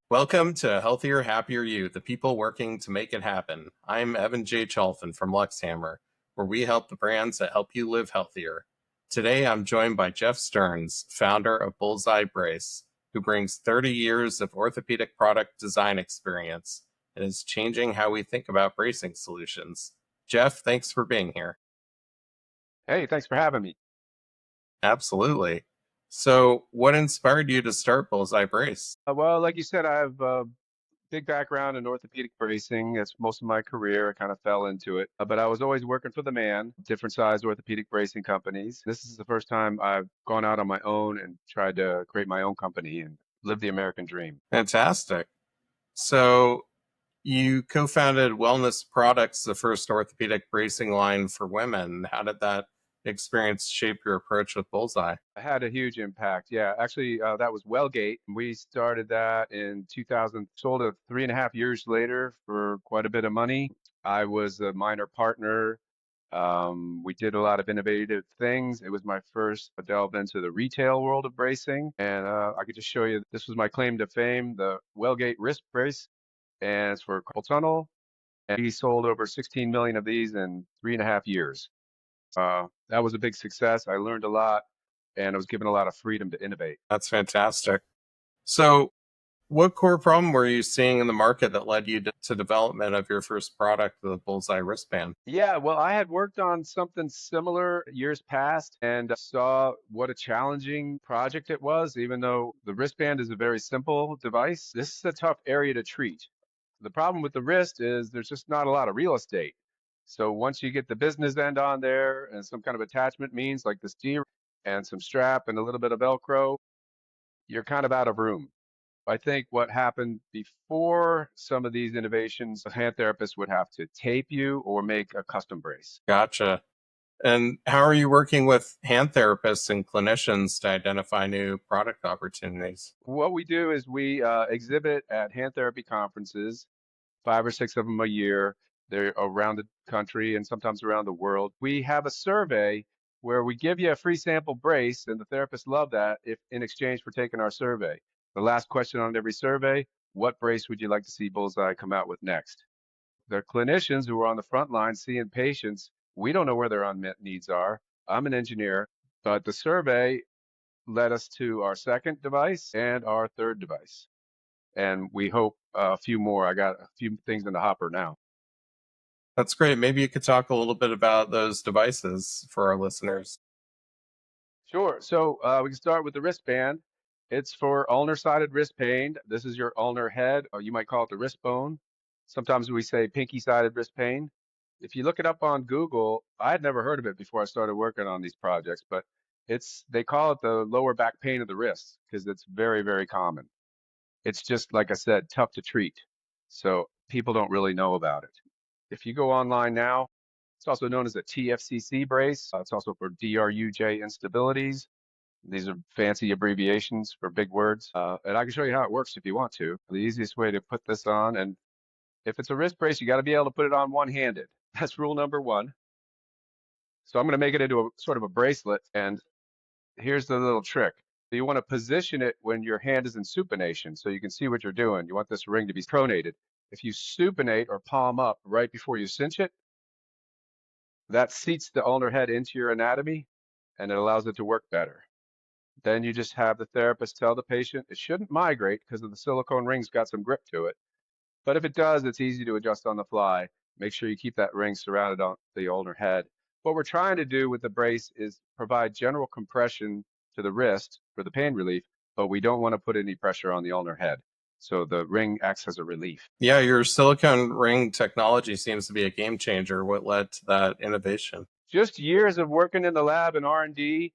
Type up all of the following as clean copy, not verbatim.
Welcome to Healthier, Happier You, the people working to make it happen. I'm Evan J. Cholfin from Luxhammer, where we help the brands that help you live healthier. Today, I'm joined by Jeff Stearns, founder of Bullseye Brace, who brings 30 years of orthopedic product design experience and is changing how we think about bracing solutions. Jeff, thanks for being here. Hey, thanks for having me. Absolutely. So, what inspired you to start Bullseye Brace? Well, like you said, I have a big background in orthopedic bracing. That's most of my career. I kind of fell into it. But I was always working for the man, different size orthopedic bracing companies. This is the first time I've gone out on my own and tried to create my own company and live the American dream. Fantastic. So, you co-founded Wellness Products, the first orthopedic bracing line for women. How did that experience shape your approach with Bullseye? I had a huge impact. Yeah, actually, that was Wellgate. We started that in 2000, sold it 3.5 years later for quite a bit of money. I was a minor partner. We did a lot of innovative things. It was my first delve into the retail world of bracing. And I could just show you, this was my claim to fame, the Wellgate wrist brace, and it's for carpal tunnel. And he sold over 16 million of these in 3.5 years. That was a big success. I learned a lot and I was given a lot of freedom to innovate. That's fantastic. So, what core problem were you seeing in the market that led you to development of your first product, the Bullseye wristband? Yeah, well, I had worked on something similar years past and saw what a challenging project it was, even though the wristband is a very simple device. This is a tough area to treat. The problem with the wrist is there's just not a lot of real estate. So once you get the business end on there and some kind of attachment means like this D and some strap and a little bit of Velcro, you're kind of out of room. I think what happened before some of these innovations, a hand therapist would have to tape you or make a custom brace. Gotcha. And how are you working with hand therapists and clinicians to identify new product opportunities? What we do is we exhibit at hand therapy conferences, 5 or 6 of them a year. They're around the country and sometimes around the world. We have a survey where we give you a free sample brace, and the therapists love that if in exchange for taking our survey. The last question on every survey, what brace would you like to see Bullseye come out with next? The clinicians who are on the front line seeing patients, we don't know where their unmet needs are. I'm an engineer, but the survey led us to our second device and our third device. And we hope a few more. I got a few things in the hopper now. That's great. Maybe you could talk a little bit about those devices for our listeners. Sure. So we can start with the wristband. It's for ulnar-sided wrist pain. This is your ulnar head, or you might call it the wrist bone. Sometimes we say pinky-sided wrist pain. If you look it up on Google, I had never heard of it before I started working on these projects, but they call it the lower back pain of the wrist because it's very, very common. It's just, like I said, tough to treat. So people don't really know about it. If you go online now, it's also known as a TFCC brace. It's also for DRUJ instabilities. These are fancy abbreviations for big words. And I can show you how it works if you want to. The easiest way to put this on, and if it's a wrist brace, you got to be able to put it on one-handed. That's rule number one. So I'm going to make it into a sort of a bracelet. And here's the little trick. You want to position it when your hand is in supination so you can see what you're doing. You want this ring to be pronated. If you supinate or palm up right before you cinch it, that seats the ulnar head into your anatomy and it allows it to work better. Then you just have the therapist tell the patient it shouldn't migrate because of the silicone ring's got some grip to it. But if it does, it's easy to adjust on the fly. Make sure you keep that ring surrounded on the ulnar head. What we're trying to do with the brace is provide general compression to the wrist for the pain relief, but we don't want to put any pressure on the ulnar head. So the ring acts as a relief. Yeah, your silicone ring technology seems to be a game changer. What led to that innovation? Just years of working in the lab and R&D.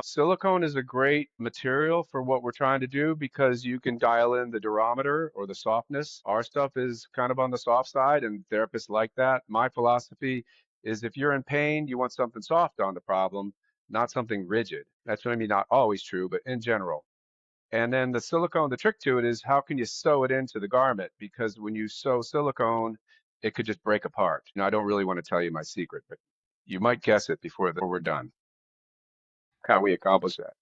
Silicone is a great material for what we're trying to do because you can dial in the durometer or the softness. Our stuff is kind of on the soft side, and therapists like that. My philosophy is if you're in pain, you want something soft on the problem, not something rigid. That's maybe not always true, but in general. And then the silicone, the trick to it is how can you sew it into the garment? Because when you sew silicone, it could just break apart. Now, I don't really want to tell you my secret, but you might guess it before we're done, how we accomplish that.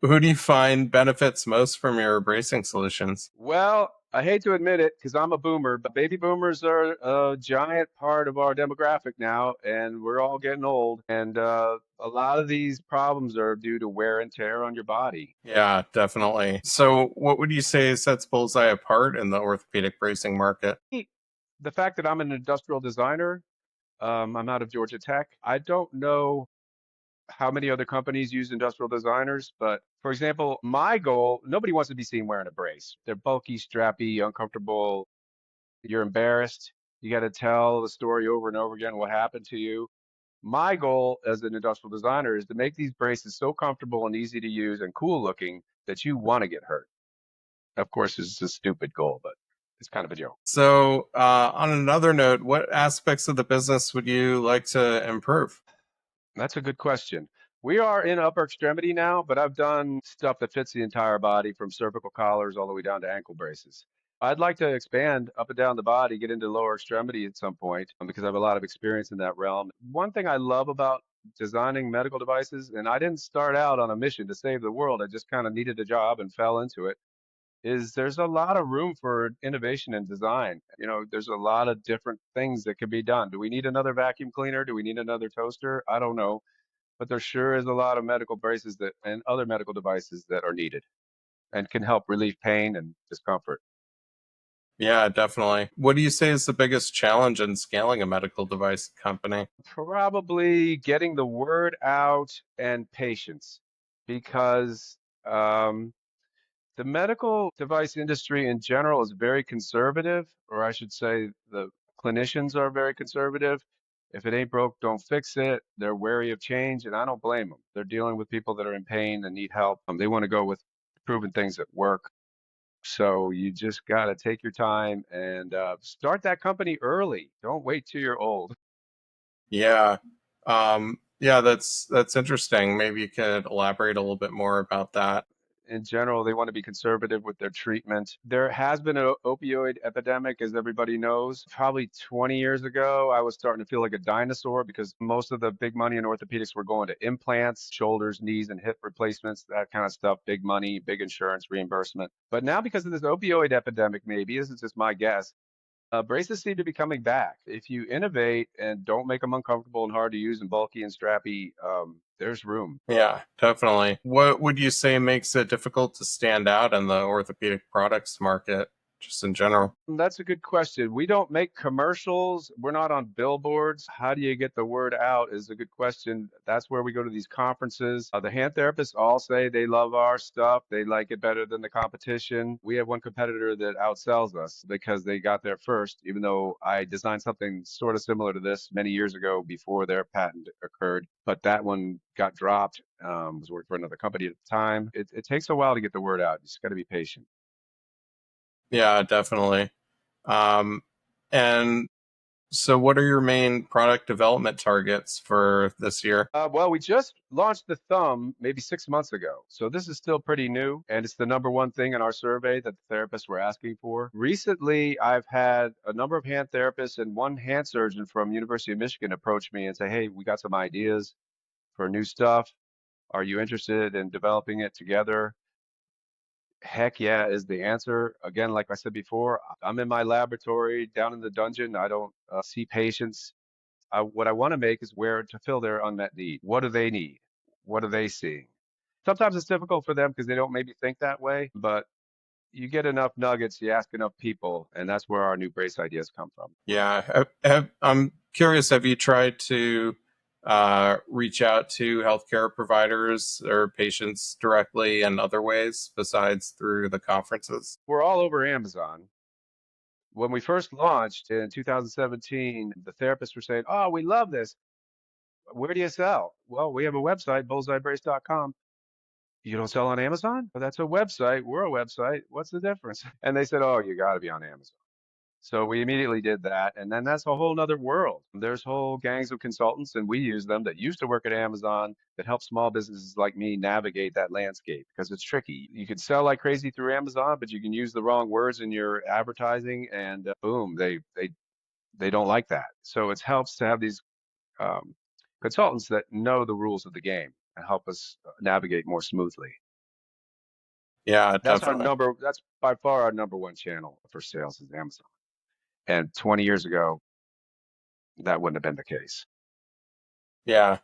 Who do you find benefits most from your bracing solutions? Well, I hate to admit it because I'm a boomer, but baby boomers are a giant part of our demographic now, and we're all getting old. And a lot of these problems are due to wear and tear on your body. Yeah, definitely. So, what would you say sets Bullseye apart in the orthopedic bracing market? The fact that I'm an industrial designer, I'm out of Georgia Tech. I don't know how many other companies use industrial designers, but for example, my goal, nobody wants to be seen wearing a brace. They're bulky, strappy, uncomfortable. You're embarrassed. You got to tell the story over and over again what happened to you. My goal as an industrial designer is to make these braces so comfortable and easy to use and cool looking that you want to get hurt. Of course, it's a stupid goal, but it's kind of a joke. So, on another note, what aspects of the business would you like to improve? That's a good question. We are in upper extremity now, but I've done stuff that fits the entire body from cervical collars all the way down to ankle braces. I'd like to expand up and down the body, get into lower extremity at some point because I have a lot of experience in that realm. One thing I love about designing medical devices, and I didn't start out on a mission to save the world, I just kind of needed a job and fell into it, is there's a lot of room for innovation and design. There's a lot of different things that can be done. Do we need another vacuum cleaner? Do we need another toaster? I don't know, but there sure is a lot of medical braces that and other medical devices that are needed and can help relieve pain and discomfort. Yeah, definitely. What do you say is the biggest challenge in scaling a medical device company? Probably getting the word out and patience because um, the medical device industry in general is very conservative, or I should say the clinicians are very conservative. If it ain't broke, don't fix it. They're wary of change, and I don't blame them. They're dealing with people that are in pain and need help. They want to go with proven things that work. So you just got to take your time and start that company early. Don't wait till you're old. Yeah. Yeah, that's interesting. Maybe you could elaborate a little bit more about that. In general, they want to be conservative with their treatment. There has been an opioid epidemic, as everybody knows. Probably 20 years ago, I was starting to feel like a dinosaur because most of the big money in orthopedics were going to implants, shoulders, knees, and hip replacements, that kind of stuff, big money, big insurance reimbursement. But now, because of this opioid epidemic, maybe, this is just my guess, braces seem to be coming back. If you innovate and don't make them uncomfortable and hard to use and bulky and strappy, there's room. Yeah, definitely. What would you say makes it difficult to stand out in the orthopedic products market, just in general? That's a good question. We don't make commercials. We're not on billboards. How do you get the word out is a good question. That's where we go to these conferences. The hand therapists all say they love our stuff. They like it better than the competition. We have one competitor that outsells us because they got there first, even though I designed something sort of similar to this many years ago before their patent occurred. But that one got dropped. Was working for another company at the time. It takes a while to get the word out. You just got to be patient. Yeah, definitely. Um, and so, what are your main product development targets for this year? Well, we just launched the thumb maybe 6 months ago. So this is still pretty new, and it's the number one thing in our survey that the therapists were asking for. Recently, I've had a number of hand therapists and one hand surgeon from University of Michigan approach me and say, "Hey, we got some ideas for new stuff. Are you interested in developing it together?" Heck yeah, is the answer. Again, like I said before, I'm in my laboratory down in the dungeon. I don't see patients. What I want to make is where to fill their unmet need. What do they need? What are they seeing? Sometimes it's difficult for them because they don't maybe think that way, but you get enough nuggets, you ask enough people, and that's where our new brace ideas come from. Yeah, I'm curious. Have you tried to reach out to healthcare providers or patients directly in other ways besides through the conferences? We're all over Amazon. When we first launched in 2017, the therapists were saying, "Oh, we love this. Where do you sell?" Well, we have a website, bullseyebrace.com. You don't sell on Amazon? Well, that's a website. We're a website. What's the difference? And they said, "Oh, you got to be on Amazon." So we immediately did that. And then that's a whole nother world. There's whole gangs of consultants, and we use them that used to work at Amazon that help small businesses like me navigate that landscape because it's tricky. You can sell like crazy through Amazon, but you can use the wrong words in your advertising, and boom, they don't like that. So it helps to have these um, consultants that know the rules of the game and help us navigate more smoothly. Yeah, definitely. That's by far our number one channel for sales is Amazon. And 20 years ago, that wouldn't have been the case. Yeah.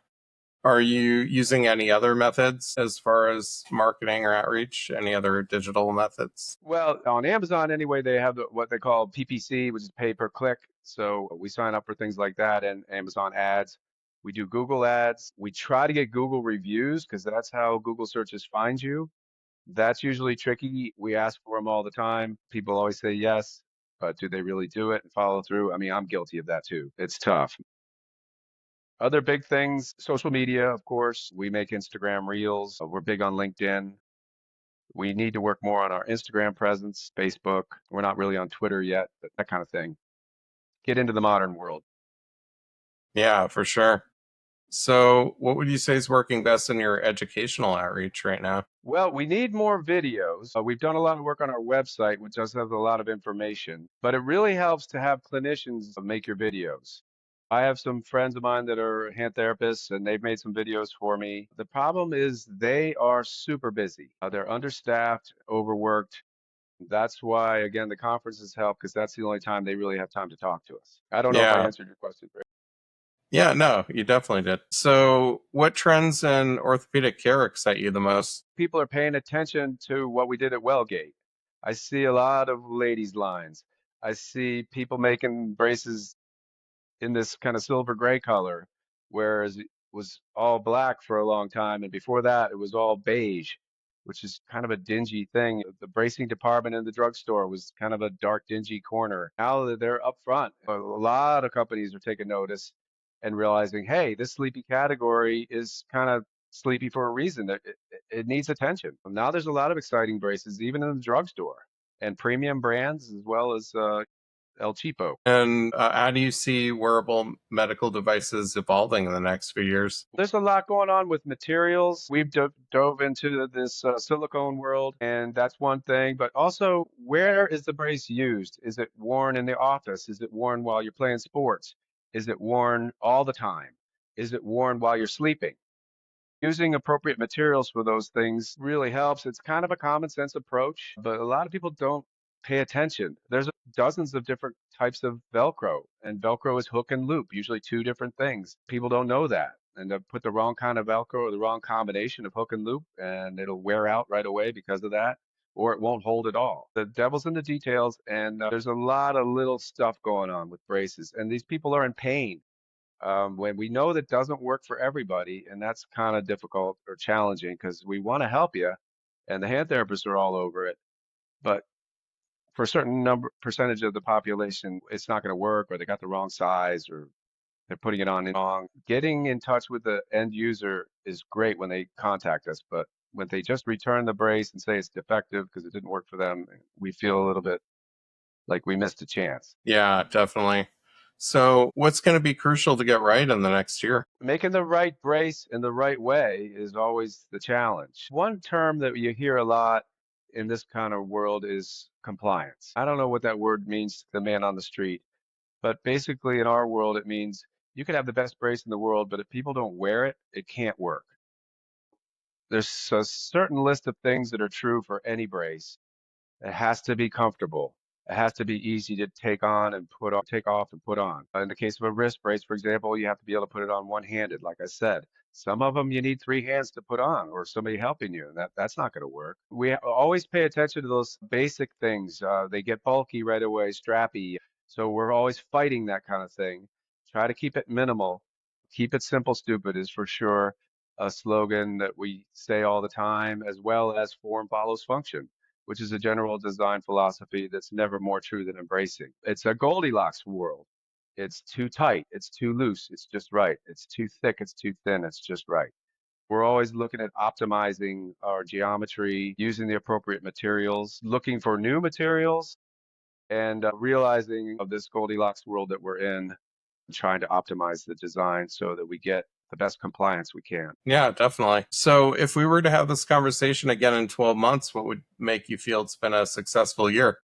Are you using any other methods as far as marketing or outreach? Any other digital methods? Well, on Amazon anyway, they have what they call PPC, which is pay per click. So we sign up for things like that and Amazon ads. We do Google ads. We try to get Google reviews because that's how Google searches find you. That's usually tricky. We ask for them all the time. People always say yes, but do they really do it and follow through? I mean, I'm guilty of that too. It's tough. Other big things, social media, of course. We make Instagram reels. We're big on LinkedIn. We need to work more on our Instagram presence, Facebook. We're not really on Twitter yet, but that kind of thing. Get into the modern world. Yeah, for sure. So, what would you say is working best in your educational outreach right now? Well, we need more videos. We've done a lot of work on our website, which does have a lot of information, but it really helps to have clinicians make your videos. I have some friends of mine that are hand therapists and they've made some videos for me. The problem is they are super busy. They're understaffed, overworked. That's why, again, the conferences help because that's the only time they really have time to talk to us. I don't know if I Yeah. answered your question. Yeah, no, you definitely did. So, what trends in orthopedic care excite you the most? People are paying attention to what we did at Wellgate. I see a lot of ladies' lines. I see people making braces in this kind of silver gray color, whereas it was all black for a long time. And before that, it was all beige, which is kind of a dingy thing. The bracing department in the drugstore was kind of a dark, dingy corner. Now that they're up front, a lot of companies are taking notice and realizing, hey, this sleepy category is kind of sleepy for a reason. It needs attention. Now there's a lot of exciting braces, even in the drugstore, and premium brands as well as El Cheapo. And how do you see wearable medical devices evolving in the next few years? There's a lot going on with materials. We've dove into this silicone world, and that's one thing. But also, where is the brace used? Is it worn in the office? Is it worn while you're playing sports? Is it worn all the time? Is it worn while you're sleeping? Using appropriate materials for those things really helps. It's kind of a common sense approach, but a lot of people don't pay attention. There's dozens of different types of Velcro, and Velcro is hook and loop, usually two different things. People don't know that. And they put the wrong kind of Velcro or the wrong combination of hook and loop, and it'll wear out right away because of that, or it won't hold at all. The devil's in the details, and there's a lot of little stuff going on with braces, and these people are in pain when we know that doesn't work for everybody, and that's kind of difficult or challenging because we want to help you, and the hand therapists are all over it. But for a certain number percentage of the population, it's not going to work, or they got the wrong size, or they're putting it on wrong. Getting in touch with the end user is great when they contact us, but when they just return the brace and say it's defective because it didn't work for them, we feel a little bit like we missed a chance. Yeah, definitely. So, what's going to be crucial to get right in the next year? Making the right brace in the right way is always the challenge. One term that you hear a lot in this kind of world is compliance. I don't know what that word means to the man on the street, but basically in our world, it means you can have the best brace in the world, but if people don't wear it, it can't work. There's a certain list of things that are true for any brace. It has to be comfortable. It has to be easy to take on and put on, take off and put on. In the case of a wrist brace, for example, you have to be able to put it on one-handed, like I said. Some of them you need three hands to put on or somebody helping you, and that's not going to work. We always pay attention to those basic things. They get bulky right away, strappy. So we're always fighting that kind of thing. Try to keep it minimal. Keep it simple, stupid is for sure a slogan that we say all the time, as well as form follows function, which is a general design philosophy that's never more true than embracing. It's a Goldilocks world. It's too tight, it's too loose, it's just right. It's too thick, it's too thin, it's just right. We're always looking at optimizing our geometry, using the appropriate materials, looking for new materials, and realizing of this Goldilocks world that we're in, trying to optimize the design so that we get the best compliance we can. Yeah, definitely. So, if we were to have this conversation again in 12 months, what would make you feel it's been a successful year?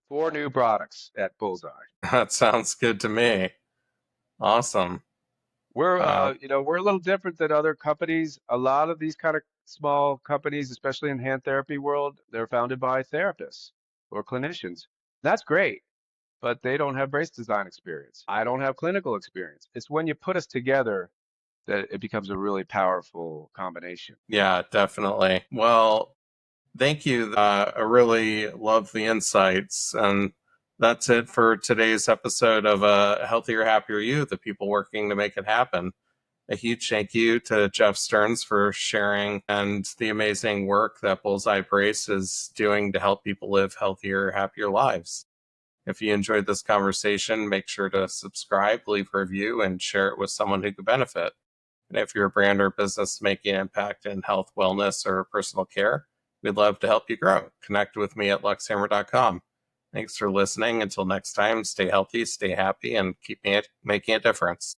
4 new products at Bullseye. That sounds good to me. Awesome. We're, Uh, we're a little different than other companies. A lot of these kind of small companies, especially in hand therapy world, they're founded by therapists or clinicians. That's great, but they don't have brace design experience. I don't have clinical experience. It's when you put us together that it becomes a really powerful combination. Yeah, definitely. Well, thank you. I really love the insights. And that's it for today's episode of Healthier, Happier You, the people working to make it happen. A huge thank you to Jeff Stearns for sharing and the amazing work that Bullseye Brace is doing to help people live healthier, happier lives. If you enjoyed this conversation, make sure to subscribe, leave a review, and share it with someone who could benefit. And if you're a brand or business making an impact in health, wellness, or personal care, we'd love to help you grow. Connect with me at luxhammer.com. Thanks for listening. Until next time, stay healthy, stay happy, and keep making a difference.